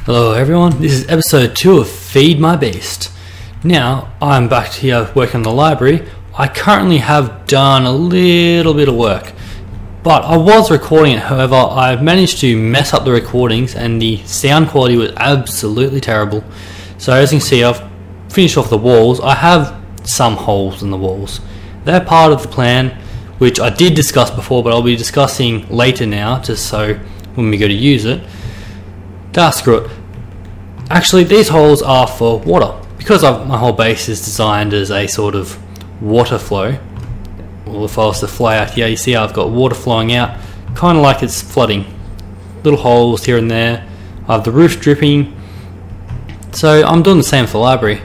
Hello everyone, this is episode 2 of Feed My Beast. Now, I'm back here working on the library. I currently have done a little bit of work, but I was recording it. However, I've managed to mess up the recordings and the sound quality was absolutely terrible. So as you can see, I've finished off the walls. I have some holes in the walls. They're part of the plan, which I did discuss before, but I'll be discussing later now, just so when we go to use it. Screw it. Actually, these holes are for water. Because my whole base is designed as a sort of water flow. Well, if I was to fly out here, you see I've got water flowing out, kind of like it's flooding. Little holes here and there. I have the roof dripping. So I'm doing the same for the library,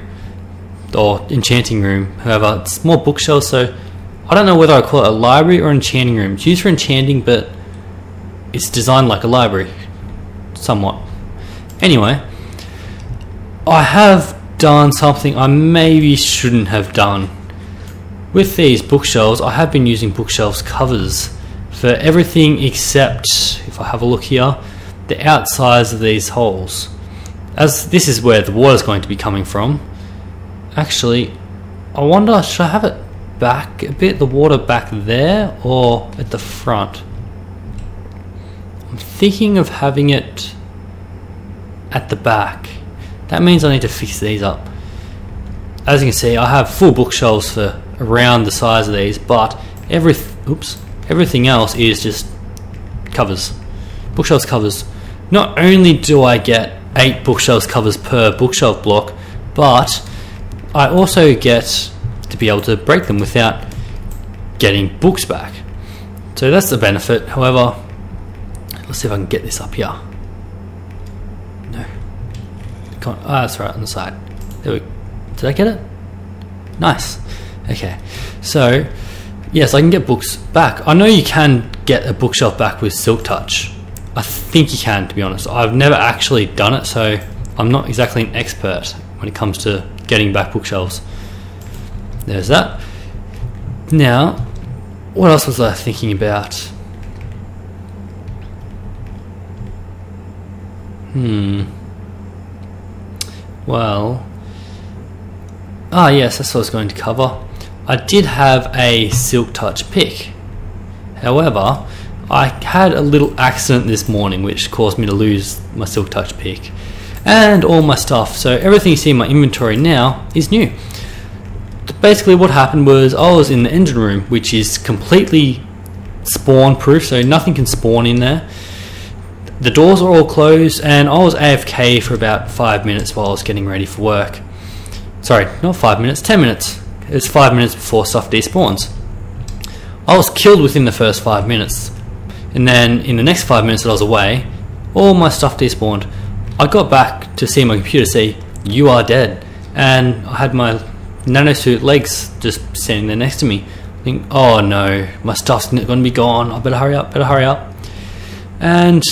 or enchanting room. However, it's more bookshelves, so I don't know whether I call it a library or enchanting room. It's used for enchanting, but it's designed like a library, somewhat. Anyway, I have done something I maybe shouldn't have done. With these bookshelves, I have been using bookshelves covers for everything except, if I have a look here, the outsides of these holes. As this is where the water is going to be coming from. Actually, I wonder, should I have it back a bit, the water back there, or at the front? I'm thinking of having it at the back. That means I need to fix these up. As you can see, I have full bookshelves for around the size of these, but everything else is just covers. Bookshelves covers. Not only do I get 8 bookshelves covers per bookshelf block, but I also get to be able to break them without getting books back. So that's the benefit. However, let's see if I can get this up here. No. That's right on the side. There we go. Did I get it? Nice. Okay. So, yes, I can get books back. I know you can get a bookshelf back with Silk Touch. I think you can, to be honest. I've never actually done it, so I'm not exactly an expert when it comes to getting back bookshelves. There's that. Now, what else was I thinking about? Well, yes, that's what I was going to cover. I did have a Silk Touch pick. However, I had a little accident this morning which caused me to lose my Silk Touch pick and all my stuff. So everything you see in my inventory now is new. Basically what happened was I was in the engine room, which is completely spawn proof, so nothing can spawn in there. The doors are all closed and I was AFK for about 5 minutes while I was getting ready for work. Sorry, not 5 minutes, 10 minutes. It's 5 minutes before stuff despawns. I was killed within the first 5 minutes. And then in the next 5 minutes that I was away, all my stuff despawned. I got back to see my computer say, "You are dead." And I had my nanosuit legs just standing there next to me. I think, oh no, my stuff's going to be gone. I better hurry up. And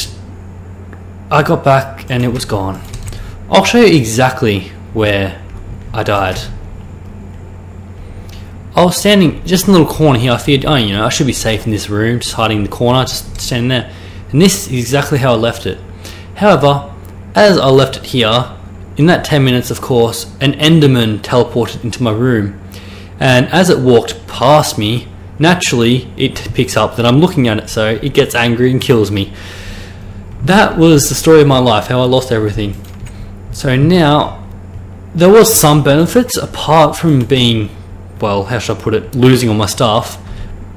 I got back and it was gone. I'll show you exactly where I died. I was standing just in a little corner here. I figured, I should be safe in this room, just hiding in the corner, just standing there. And this is exactly how I left it. However, as I left it here, in that 10 minutes, of course, an Enderman teleported into my room. And as it walked past me, naturally, it picks up that I'm looking at it, so it gets angry and kills me. That was the story of my life, how I lost everything. So now, there was some benefits, apart from being, well, how should I put it, losing all my stuff.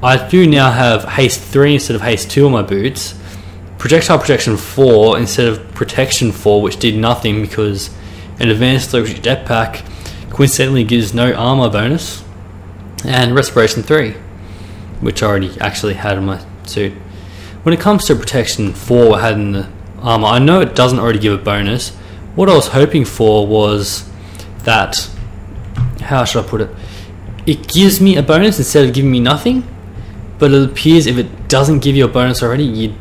I do now have haste 3 instead of haste 2 on my boots. Projectile protection 4 instead of protection 4, which did nothing because an advanced electric jetpack coincidentally gives no armor bonus. And respiration 3, which I already actually had on my suit. When it comes to protection 4 I had in the armor, I know it doesn't already give a bonus. What I was hoping for was that, how should I put it? It gives me a bonus instead of giving me nothing, but it appears if it doesn't give you a bonus already, you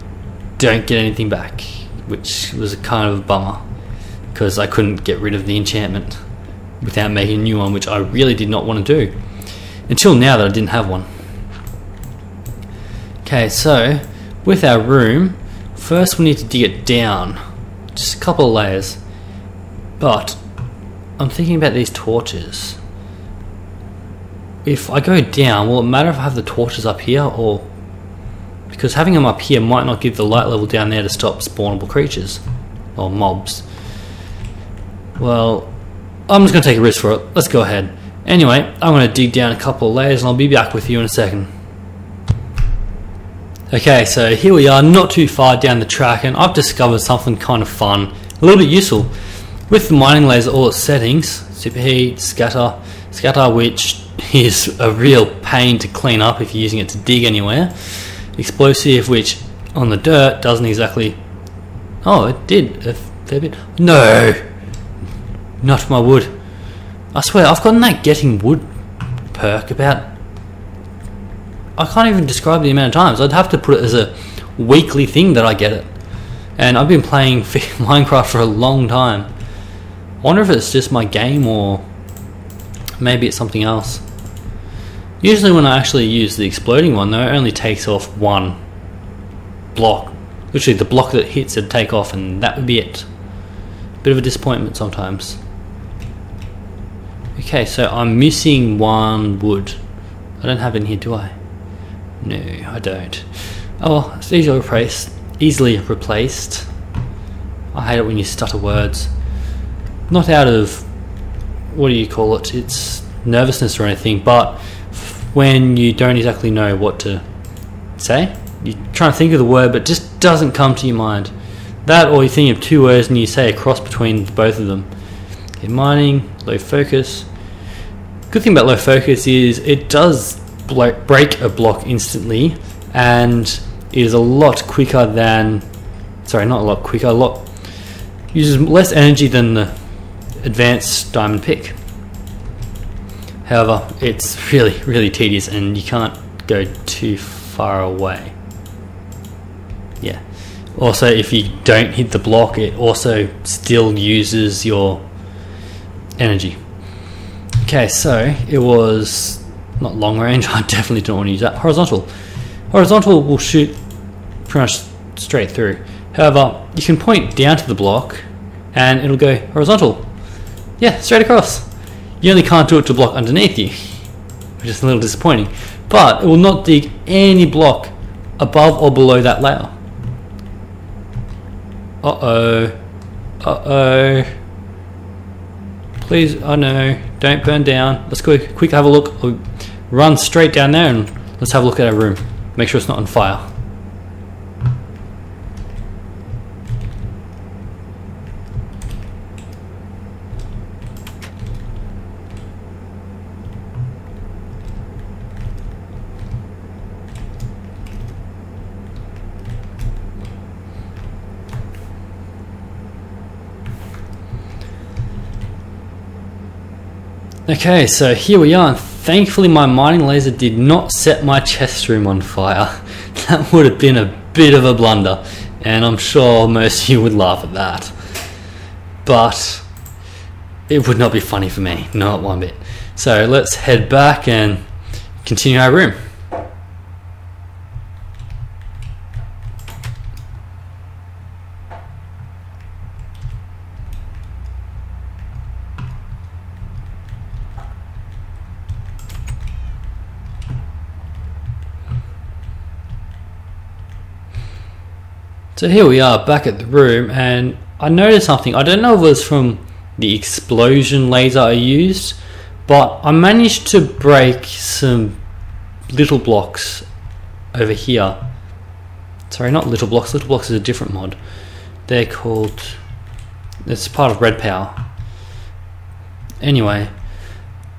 don't get anything back, which was a kind of a bummer because I couldn't get rid of the enchantment without making a new one, which I really did not want to do until now that I didn't have one. Okay, so with our room, first we need to dig it down just a couple of layers. But I'm thinking about these torches. If I go down, will it matter if I have the torches up here, or because having them up here might not give the light level down there to stop spawnable creatures or mobs. Well, I'm just going to take a risk for it. Let's go ahead. Anyway, I'm going to dig down a couple of layers and I'll be back with you in a second. Okay, so here we are, not too far down the track, and I've discovered something kind of fun, a little bit useful. With the mining laser, all its settings, superheat, scatter, which is a real pain to clean up if you're using it to dig anywhere. Explosive, which on the dirt doesn't exactly... Oh, it did a fair bit. No! Not my wood. I swear, I've gotten that getting wood perk about... I can't even describe the amount of times. I'd have to put it as a weekly thing that I get it. And I've been playing Minecraft for a long time. I wonder if it's just my game or maybe it's something else. Usually when I actually use the exploding one though, it only takes off one block. Literally the block that hits it'd take off and that would be it. Bit of a disappointment sometimes. Okay, so I'm missing one wood. I don't have it in here, do I? No, I don't. Oh well, it's easily replaced. I hate it when you stutter words. Not out of, what do you call it, it's nervousness or anything, but when you don't exactly know what to say, you're trying to think of the word but it just doesn't come to your mind. That, or you think of two words and you say a cross between both of them. In mining, low focus. Good thing about low focus is it does break a block instantly, and it is a lot quicker than, sorry, not a lot quicker, uses less energy than the advanced diamond pick. However, it's really tedious and you can't go too far away. Yeah. Also, if you don't hit the block, it also still uses your energy. Okay, so it was not long range. I definitely don't want to use that. Horizontal. Horizontal will shoot pretty much straight through. However, you can point down to the block and it'll go horizontal. Yeah, straight across. You only can't do it to block underneath you, which is a little disappointing. But it will not dig any block above or below that layer. Uh-oh. Uh-oh. Please, oh no, don't burn down. Let's go quick have a look. We'll run straight down there and let's have a look at our room. Make sure it's not on fire. Okay, so here we are, and thankfully my mining laser did not set my chest room on fire. That would have been a bit of a blunder, and I'm sure most of you would laugh at that. But it would not be funny for me, not one bit. So let's head back and continue our room. So here we are back at the room, and I noticed something. I don't know if it was from the explosion laser I used, but I managed to break some little blocks over here. Sorry, not little blocks. Little blocks is a different mod. They're called, it's part of Red Power. Anyway,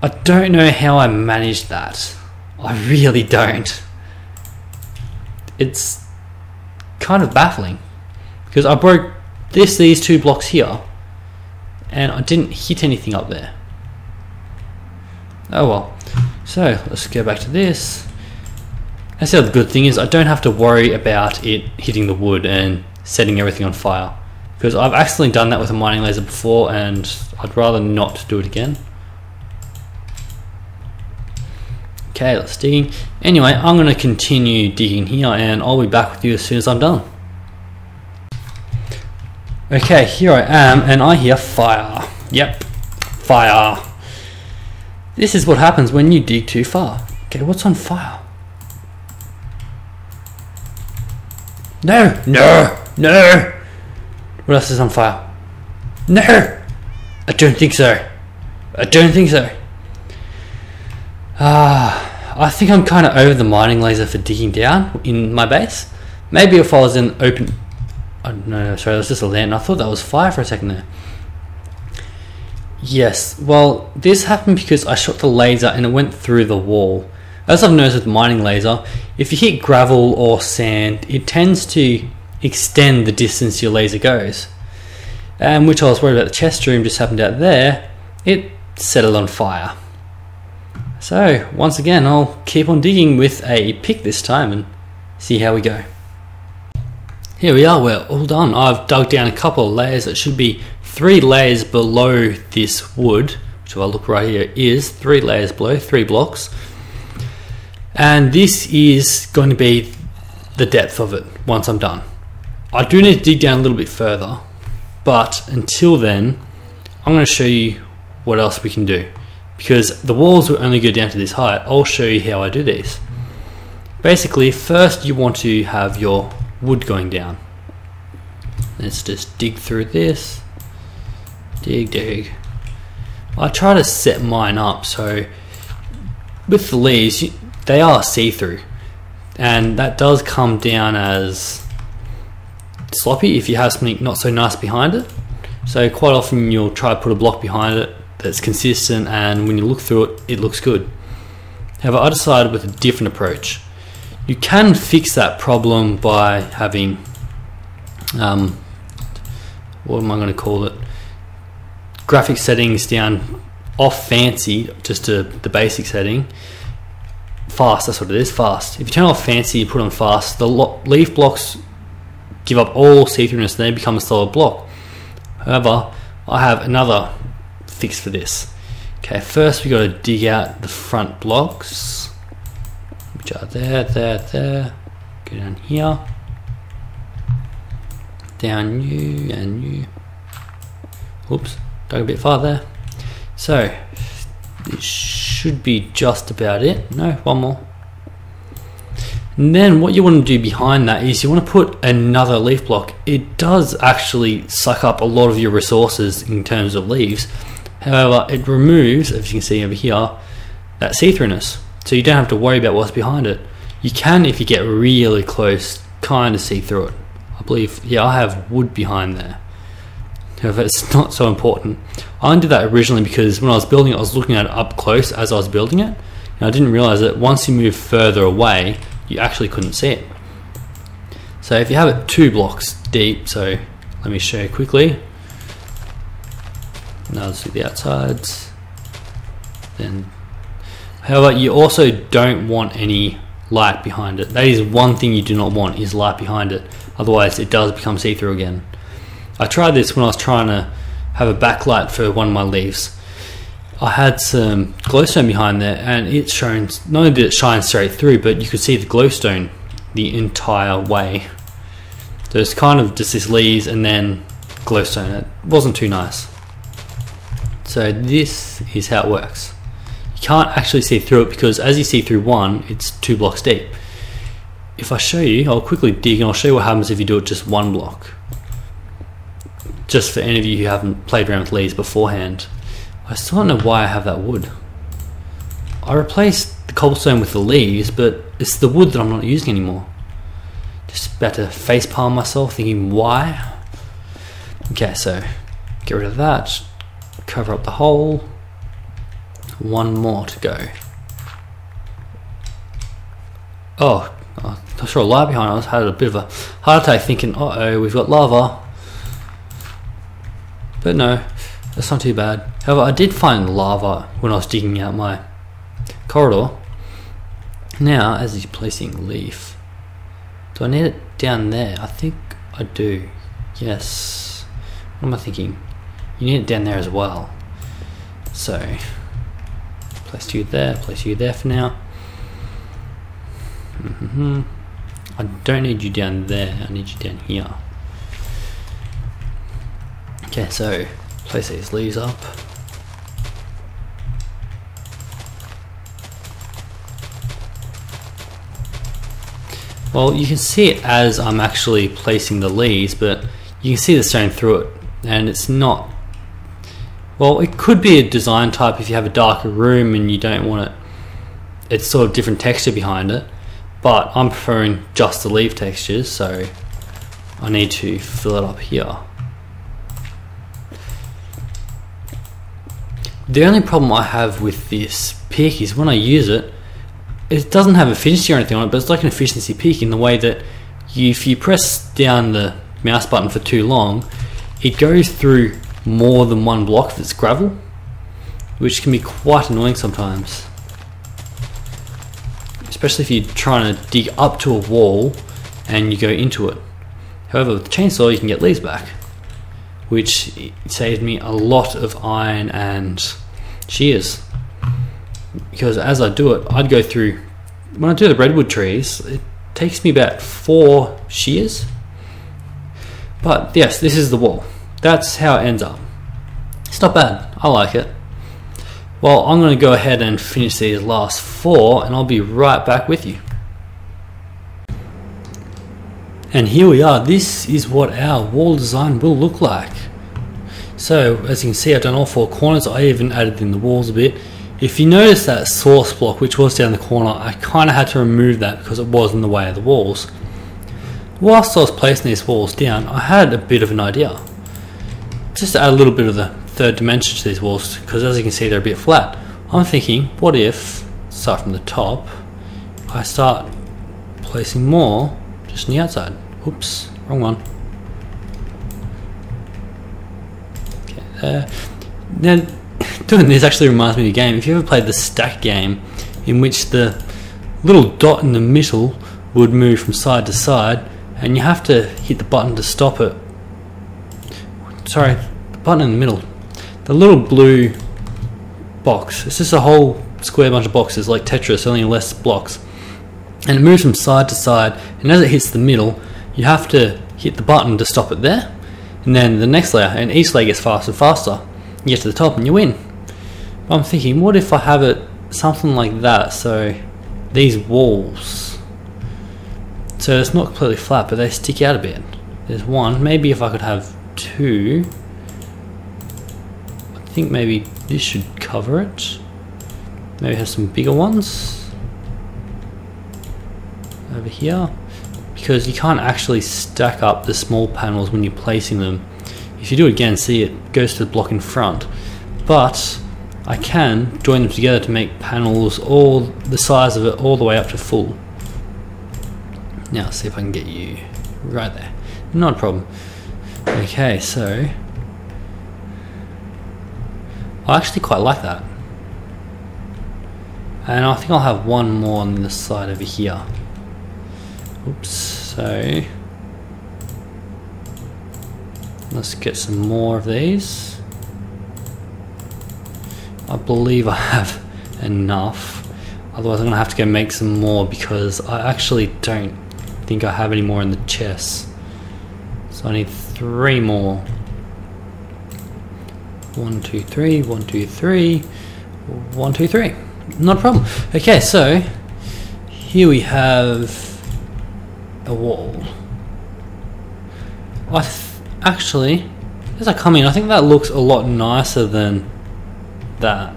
I don't know how I managed that. I really don't. It's kind of baffling because I broke these two blocks here and I didn't hit anything up there. Oh well. So let's go back to this. That's the other good thing is I don't have to worry about it hitting the wood and setting everything on fire, because I've accidentally done that with a mining laser before and I'd rather not do it again. Okay, let's digging. Anyway, I'm going to continue digging here and I'll be back with you as soon as I'm done. Okay, here I am, and I hear fire. Yep, fire. This is what happens when you dig too far. Okay, what's on fire? No, no, no. What else is on fire? No, I don't think so. I don't think so. I think I'm kind of over the mining laser for digging down in my base. Maybe if I was in open... Oh, no, sorry, that was just a lantern. I thought that was fire for a second there. Yes, well, this happened because I shot the laser and it went through the wall. As I've noticed with mining laser, if you hit gravel or sand, it tends to extend the distance your laser goes. And which I was worried about the chest room just happened out there, it set it on fire. So, once again, I'll keep on digging with a pick this time and see how we go. Here we are, we're all done. I've dug down a couple of layers. It should be 3 layers below this wood, which if I look right here is 3 layers below, 3 blocks. And this is going to be the depth of it once I'm done. I do need to dig down a little bit further, but until then, I'm going to show you what else we can do. Because the walls will only go down to this height, I'll show you how I do these. Basically, first you want to have your wood going down. Let's just dig through this. Dig, dig. I try to set mine up so with the leaves, they are see-through. And that does come down as sloppy if you have something not so nice behind it. So quite often you'll try to put a block behind it that's consistent, and when you look through it, it looks good. However, I decided with a different approach. You can fix that problem by having, what am I going to call it? Graphic settings down off fancy, just to the basic setting. Fast, that's what it is, fast. If you turn off fancy, you put on fast, the leaf blocks give up all see-throughness and they become a solid block. However, I have another fix for this. Okay, first we got to dig out the front blocks, which are there. Go down here, down you and you. Oops, dug a bit farther. So this should be just about it. No, one more. And then what you want to do behind that is you want to put another leaf block. It does actually suck up a lot of your resources in terms of leaves. However, it removes, as you can see over here, that see-throughness. So you don't have to worry about what's behind it. You can, if you get really close, kind of see through it. I believe, yeah, I have wood behind there. However, it's not so important. I only did that originally because when I was building it, I was looking at it up close as I was building it. And I didn't realize that once you move further away, you actually couldn't see it. So if you have it 2 blocks deep, so let me show you quickly. Now let's do the outsides. Then, however, you also don't want any light behind it. That is one thing you do not want, is light behind it. Otherwise it does become see-through again. I tried this when I was trying to have a backlight for one of my leaves. I had some glowstone behind there and it shines, not only did it shine straight through, but you could see the glowstone the entire way. So it's kind of just this leaves and then glowstone. It wasn't too nice. So this is how it works. You can't actually see through it because as you see through one, it's 2 blocks deep. If I show you, I'll quickly dig and I'll show you what happens if you do it just 1 block. Just for any of you who haven't played around with leaves beforehand. I still don't know why I have that wood. I replaced the cobblestone with the leaves, but it's the wood that I'm not using anymore. Just about to facepalm myself thinking why. Okay, so get rid of that. Cover up the hole. 1 more to go. Oh, I saw a light behind us. I had a bit of a heart attack thinking, uh-oh, we've got lava. But no, that's not too bad. However, I did find lava when I was digging out my corridor. Now, as he's placing leaf, do I need it down there? I think I do. Yes. What am I thinking? You need it down there as well. So, place you there for now. I don't need you down there, I need you down here. Okay, so place these leaves up. Well, you can see it as I'm actually placing the leaves, but you can see the stone through it, and it's not... Well, it could be a design type if you have a darker room and you don't want it. It's sort of different texture behind it, but I'm preferring just the leaf textures, so I need to fill it up here. The only problem I have with this pick is when I use it, it doesn't have efficiency or anything on it, but it's like an efficiency pick in the way that if you press down the mouse button for too long, it goes through more than one block if it's gravel, which can be quite annoying sometimes. Especially if you're trying to dig up to a wall and you go into it. However, with the chainsaw you can get leaves back, which saved me a lot of iron and shears. Because as I do it, I'd go through, when I do the redwood trees, it takes me about 4 shears. But yes, this is the wall. That's how it ends up. It's not bad, I like it. Well, I'm going to go ahead and finish these last 4 and I'll be right back with you. And here we are, this is what our wall design will look like. So as you can see, I've done all 4 corners, I even added in the walls a bit. If you notice that source block which was down the corner, I kind of had to remove that because it was in the way of the walls. Whilst I was placing these walls down, I had a bit of an idea. Just to add a little bit of the 3rd dimension to these walls, because as you can see they're a bit flat. I'm thinking, what if, start from the top, I start placing more just on the outside. Oops, wrong one. Okay, there. Now, doing this actually reminds me of a game. If you ever played the stack game, in which the little dot in the middle would move from side to side, and you have to hit the button to stop it. Sorry, the button in the middle. The little blue box. It's just a whole square bunch of boxes like Tetris, only less blocks. And it moves from side to side, and as it hits the middle, you have to hit the button to stop it there. And then the next layer, and each layer gets faster and faster. You get to the top and you win. I'm thinking, what if I have it something like that? So these walls, so it's not completely flat, but they stick out a bit. There's one. Maybe if I could have 2, I think maybe this should cover it. Maybe have some bigger ones over here, because you can't actually stack up the small panels when you're placing them. If you do it again, see it goes to the block in front, but I can join them together to make panels all the size of it all the way up to full. Now see if I can get you right there. Not a problem. Okay, so I actually quite like that, and I think I'll have one more on the side over here. Oops, so let's get some more of these. I believe I have enough, otherwise I'm going to have to go make some more because I actually don't think I have any more in the chest. So I need 3 more. 1, 2, 3, 1, 2, 3, 1, 2, 3. Not a problem. Okay, so here we have a wall. Actually, as I come in, I think that looks a lot nicer than that.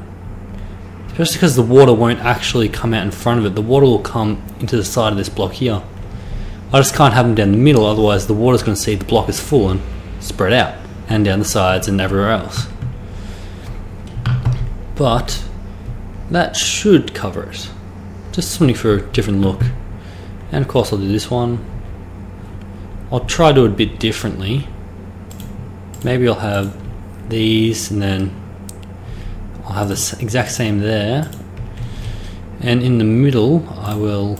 Especially because the water won't actually come out in front of it. The water will come into the side of this block here. I just can't have them down the middle, otherwise the water's going to see the block is full and spread out, and down the sides and everywhere else. But that should cover it. Just something for a different look. And of course I'll do this one. I'll try to do it a bit differently. Maybe I'll have these and then I'll have the exact same there. And in the middle I will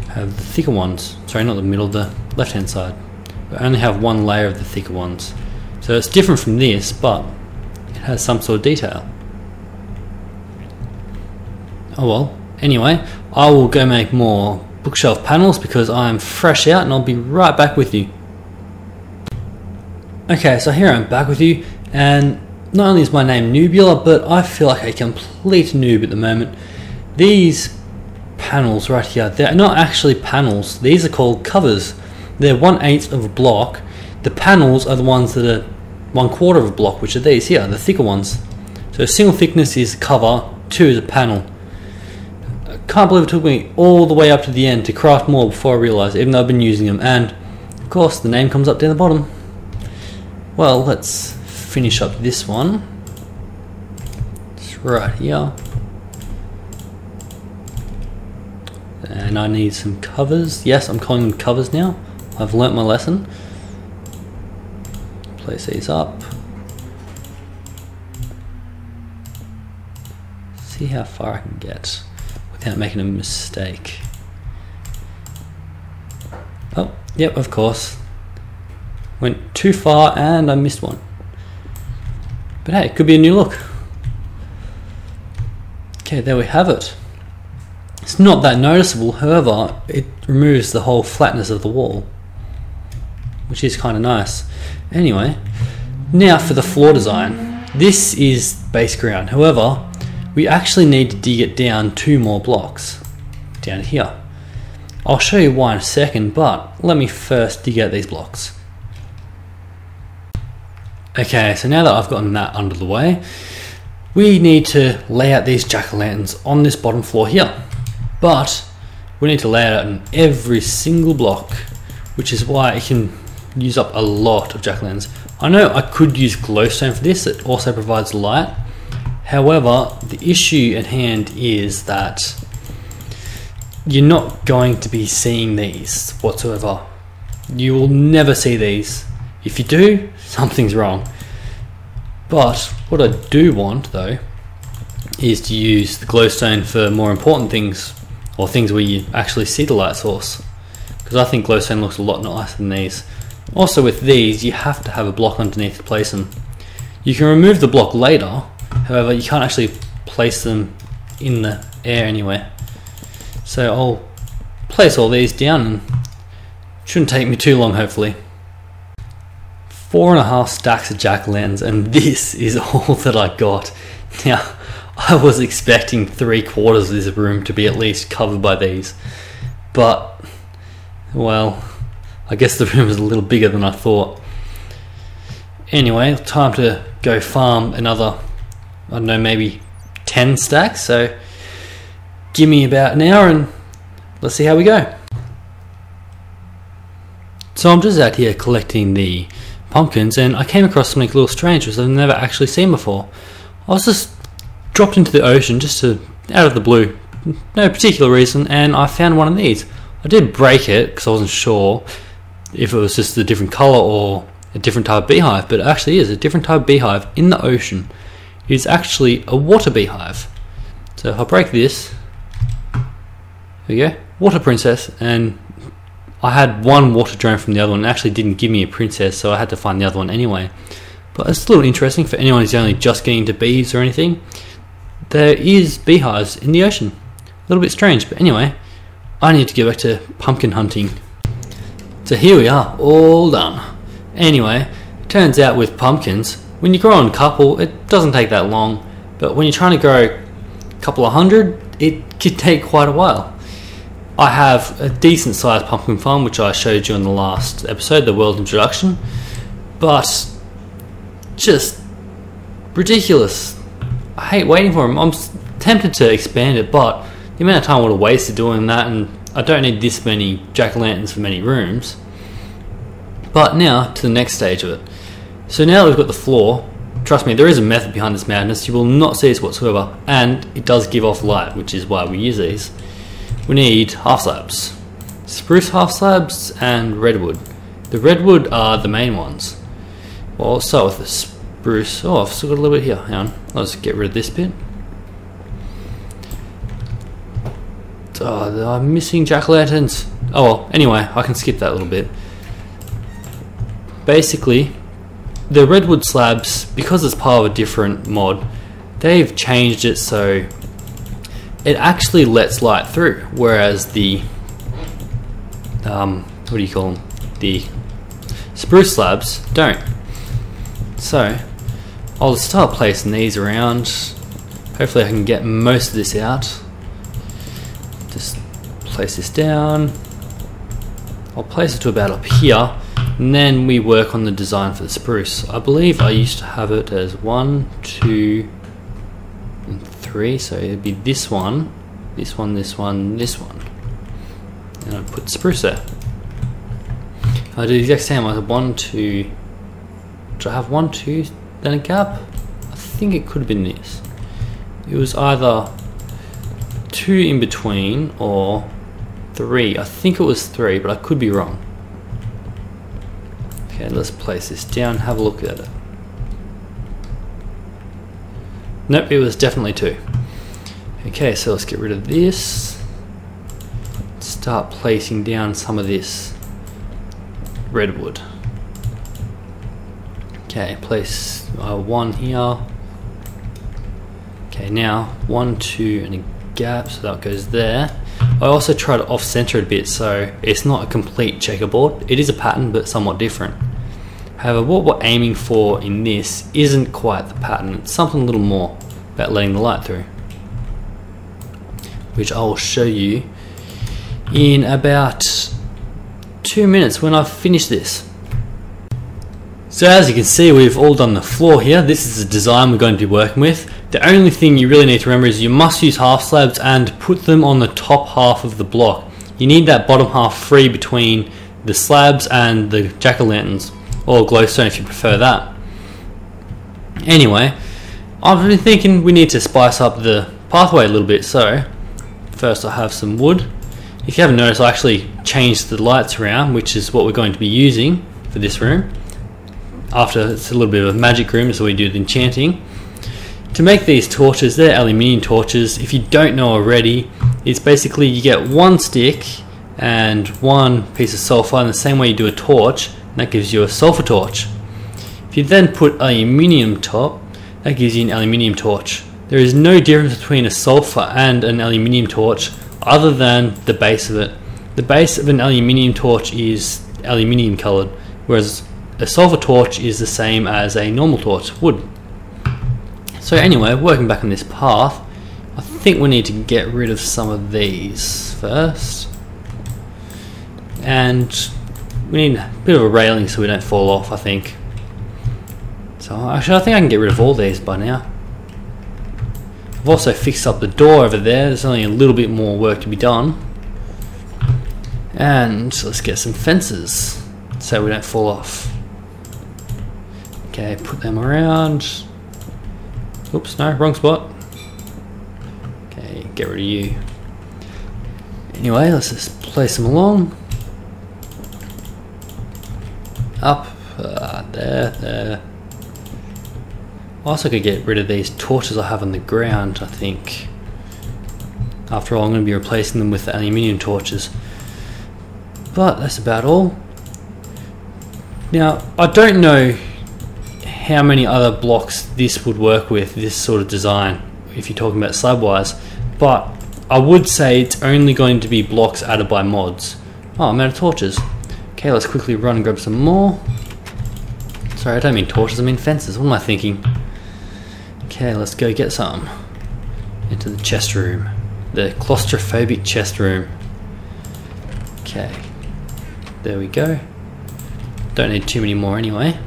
have the thicker ones. Sorry, not the middle, the left hand side. But I only have one layer of the thicker ones. So it's different from this, but it has some sort of detail. Oh well, anyway, I will go make more bookshelf panels because I'm fresh out and I'll be right back with you. Okay, so here I'm back with you, and not only is my name Nubular, but I feel like a complete noob at the moment. These panels right here, they're not actually panels, these are called covers. They're 1/8 of a block. The panels are the ones that are 1/4 of a block, which are these here, the thicker ones. So single thickness is cover, 2 is a panel. I can't believe it took me all the way up to the end to craft more before I realised, even though I've been using them, and of course the name comes up down the bottom. Well, let's finish up this one. It's right here. And I need some covers. Yes, I'm calling them covers now. I've learnt my lesson. Place these up. See how far I can get without making a mistake. Oh, yep, of course. Went too far and I missed one. But hey, it could be a new look. Okay, there we have it. It's not that noticeable, however, it removes the whole flatness of the wall, which is kind of nice. Anyway, now for the floor design. This is base ground, however, we actually need to dig it down 2 more blocks, down here. I'll show you why in a second, but let me first dig out these blocks. Okay, so now that I've gotten that under the way, we need to lay out these jack-o'-lanterns on this bottom floor here. But we need to lay it out in every single block, which is why it can use up a lot of jack-o'-lanterns. I know I could use glowstone for this, it also provides light. However, the issue at hand is that you're not going to be seeing these whatsoever. You will never see these. If you do, something's wrong. But what I do want though is to use the glowstone for more important things, or things where you actually see the light source, because I think glowstone looks a lot nicer than these. Also with these you have to have a block underneath to place them. You can remove the block later, however you can't actually place them in the air anywhere. So I'll place all these down and it shouldn't take me too long hopefully. 4.5 stacks of jack-o'-lanterns, and this is all that I got. Now, I was expecting 3/4 of this room to be at least covered by these, but, well, I guess the room is a little bigger than I thought. Anyway, time to go farm another, I don't know, maybe 10 stacks, so give me about an hour and let's see how we go. So I'm just out here collecting the pumpkins, and I came across something a little strange which I've never actually seen before. I was just dropped into the ocean just out of the blue, no particular reason, and I found one of these. I did break it because I wasn't sure if it was just a different colour or a different type of beehive, but it actually is a different type of beehive in the ocean. It is actually a water beehive. So if I break this, there we go, water princess, and I had one water drone from the other one, and actually didn't give me a princess, so I had to find the other one anyway. But it's a little interesting for anyone who's only just getting into bees or anything. There is beehives in the ocean. A little bit strange, but anyway, I need to get back to pumpkin hunting. So here we are, all done. Anyway, it turns out with pumpkins, when you grow in a couple, it doesn't take that long, but when you're trying to grow a couple of hundred, it could take quite a while. I have a decent sized pumpkin farm, which I showed you in the last episode, the world introduction, but just ridiculous. I hate waiting for them. I'm tempted to expand it, but the amount of time I would have wasted doing that, and I don't need this many jack-o'-lanterns for many rooms. But now to the next stage of it. So now that we've got the floor, trust me, there is a method behind this madness. You will not see this whatsoever, and it does give off light, which is why we use these. We need half slabs, spruce half slabs and redwood. The redwood are the main ones. Well, I'll start with the spruce. Oh, I've still got a little bit here. Hang on, let's get rid of this bit. Oh, I'm missing jack-o'-lanterns. Oh well, anyway, I can skip that little bit. Basically, the redwood slabs, because it's part of a different mod, they've changed it so it actually lets light through, whereas the what do you call them? The spruce slabs don't. So I'll start placing these around. Hopefully I can get most of this out. Just place this down. I'll place it to about up here, and then we work on the design for the spruce. I believe I used to have it as 1, 2, and 3, so it'd be this one, this one, this one, this one. And I'll put the spruce there. I do the exact same. I have 1, 2. Do I have 1, 2, then a gap? I think it could have been this. It was either 2 in between or 3. I think it was 3, but I could be wrong. Okay, let's place this down, have a look at it. Nope, it was definitely 2. Okay, so let's get rid of this. Start placing down some of this redwood. Okay, place 1 here. Okay, now 1, 2, and a gap, so that goes there. I also try to off-center it a bit, so it's not a complete checkerboard. It is a pattern, but somewhat different. However, what we're aiming for in this isn't quite the pattern. It's something a little more about letting the light through, which I will show you in about 2 minutes when I've finished this. So as you can see, we've all done the floor here. This is the design we're going to be working with. The only thing you really need to remember is you must use half slabs and put them on the top half of the block. You need that bottom half free between the slabs and the jack-o'-lanterns, or glowstone if you prefer that. Anyway, I've been thinking we need to spice up the pathway a little bit, so first I have some wood. If you haven't noticed, I actually changed the lights around, which is what we're going to be using for this room. After it's a little bit of a magic room, so we do the enchanting. To make these torches, they're aluminium torches. If you don't know already, it's basically you get 1 stick and 1 piece of sulfur in the same way you do a torch, and that gives you a sulfur torch. If you then put aluminium top, that gives you an aluminium torch. There is no difference between a sulfur and an aluminium torch other than the base of it. The base of an aluminium torch is aluminium colored, whereas a sulfur torch is the same as a normal torch, wood. So anyway, working back on this path, I think we need to get rid of some of these first. And we need a bit of a railing so we don't fall off, I think. So actually I think I can get rid of all these by now. I've also fixed up the door over there. There's only a little bit more work to be done. And let's get some fences so we don't fall off. Okay, put them around. Oops, no, wrong spot. Okay, get rid of you. Anyway, let's just place them along. Up, there. I also could get rid of these torches I have on the ground, I think. After all, I'm going to be replacing them with the aluminium torches. But that's about all. Now, I don't know how many other blocks this would work with, this sort of design, if you're talking about slab-wise, but I would say it's only going to be blocks added by mods. Oh, I'm out of torches. Okay, let's quickly run and grab some more. Sorry, I don't mean torches, I mean fences. What am I thinking? Okay, let's go get some. Into the chest room. The claustrophobic chest room. Okay. There we go. Don't need too many more anyway.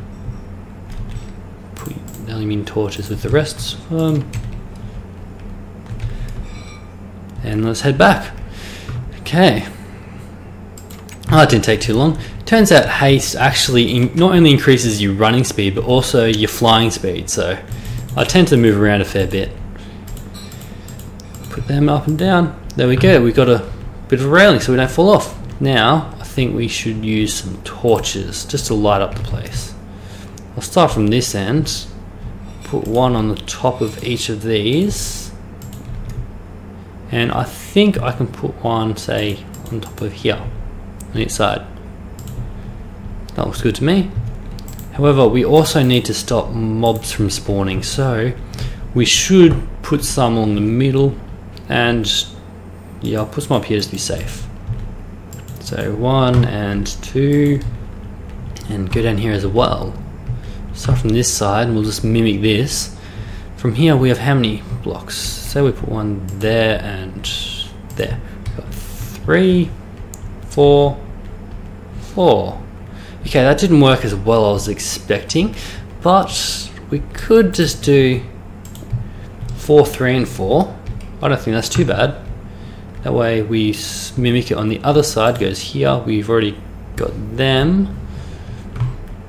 Put the aluminium torches with the rest. And let's head back. Okay. Oh, that didn't take too long. Turns out haste actually not only increases your running speed, but also your flying speed. So I tend to move around a fair bit. Put them up and down. There we go. We've got a bit of a railing so we don't fall off. Now, I think we should use some torches just to light up the place. I'll start from this end. Put one on the top of each of these. And I think I can put one, say, on top of here, on each side. That looks good to me. However, we also need to stop mobs from spawning, so we should put some on the middle, and yeah, I'll put some up here just to be safe. So 1 and 2, and go down here as well. start from this side and we'll just mimic this. From here we have how many blocks? Say we put one there and there. We've got 3, 4, 4. Okay, that didn't work as well as I was expecting, but we could just do 4, 3 and 4. I don't think that's too bad. That way we mimic it on the other side, goes here, we've already got them.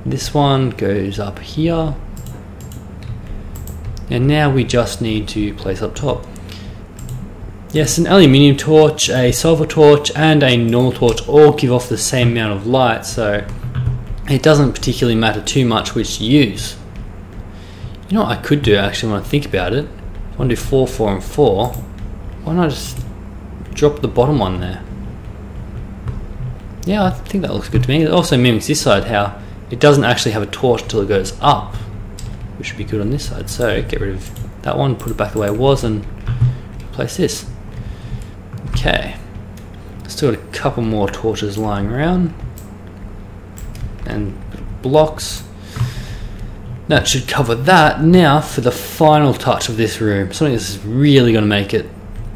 This one goes up here. And now we just need to place up top. Yes, an aluminium torch, a sulfur torch and a normal torch all give off the same amount of light, so it doesn't particularly matter too much which to use. You know what I could do actually when I think about it? If I want to do 4, 4 and 4, why not just drop the bottom one there? Yeah, I think that looks good to me. It also mimics this side, how it doesn't actually have a torch until it goes up, which should be good on this side. So get rid of that one, put it back the way it was and replace this. Okay, still got a couple more torches lying around and blocks. That should cover that. Now for the final touch of this room, something that's really going to make it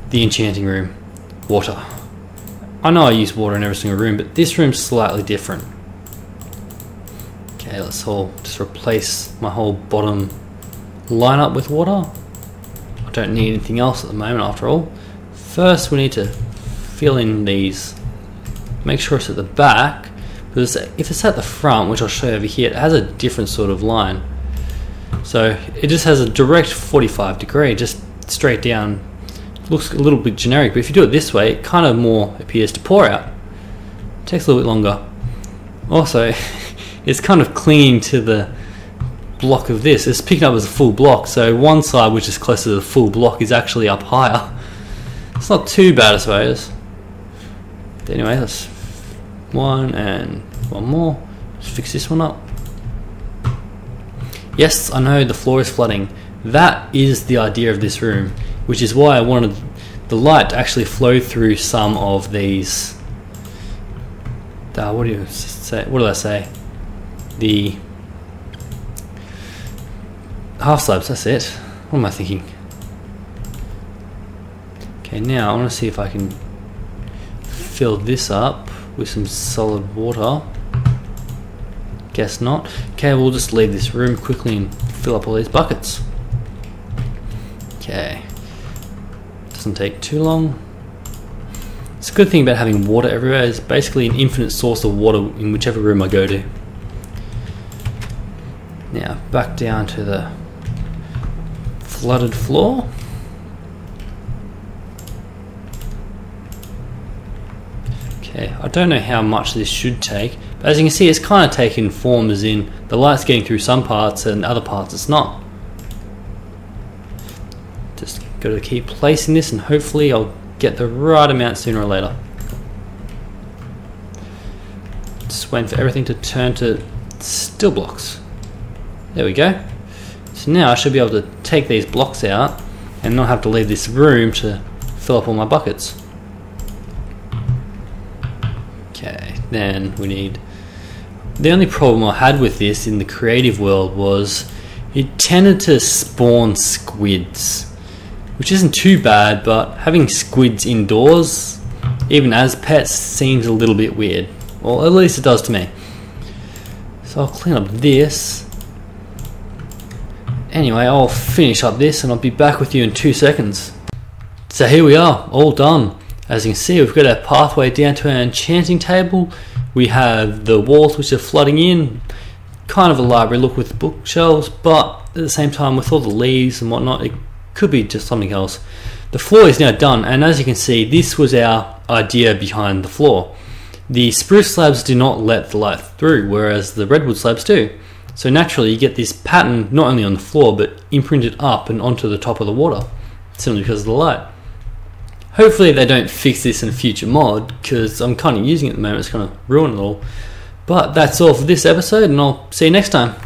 the enchanting room. Water. I know I use water in every single room, but this room's slightly different. Okay, let's all just replace my whole bottom lineup with water. I don't need anything else at the moment after all. First we need to fill in these. Make sure it's at the back, because if it's at the front, which I'll show you over here, it has a different sort of line. So it just has a direct 45 degree, just straight down. Looks a little bit generic, but if you do it this way, it kind of more appears to pour out. It takes a little bit longer. Also, it's kind of clinging to the block of this. It's picking up as a full block, so one side, which is closer to the full block, is actually up higher. It's not too bad, I suppose. But anyway, that's one and one more. Let's fix this one up. Yes, I know the floor is flooding. That is the idea of this room, which is why I wanted the light to actually flow through some of these. What do you say? What did I say? The half slabs. That's it. What am I thinking? Okay, now I want to see if I can fill this up with some solid water. Guess not. Okay, we'll just leave this room quickly and fill up all these buckets. Okay. Doesn't take too long. It's a good thing about having water everywhere. It's basically an infinite source of water in whichever room I go to. Now back down to the flooded floor. Okay, I don't know how much this should take, but as you can see, it's kind of taking form, as in the light's getting through some parts and other parts it's not. Just got to keep placing this and hopefully I'll get the right amount sooner or later. Just waiting for everything to turn to still blocks. There we go. So now I should be able to take these blocks out and not have to leave this room to fill up all my buckets. Okay, then we need... The only problem I had with this in the creative world was it tended to spawn squids, which isn't too bad, but having squids indoors, even as pets, seems a little bit weird. Well, at least it does to me. So I'll clean up this. Anyway, I'll finish up this and I'll be back with you in 2 seconds. So here we are, all done. As you can see, we've got our pathway down to our enchanting table. We have the walls which are flooding in, kind of a library look with bookshelves, but at the same time with all the leaves and whatnot, it could be just something else. The floor is now done, and as you can see, this was our idea behind the floor. The spruce slabs do not let the light through, whereas the redwood slabs do. So naturally you get this pattern not only on the floor, but imprinted up and onto the top of the water, simply because of the light. Hopefully they don't fix this in a future mod, because I'm kind of using it at the moment, it's kind of ruining it all. But that's all for this episode, and I'll see you next time.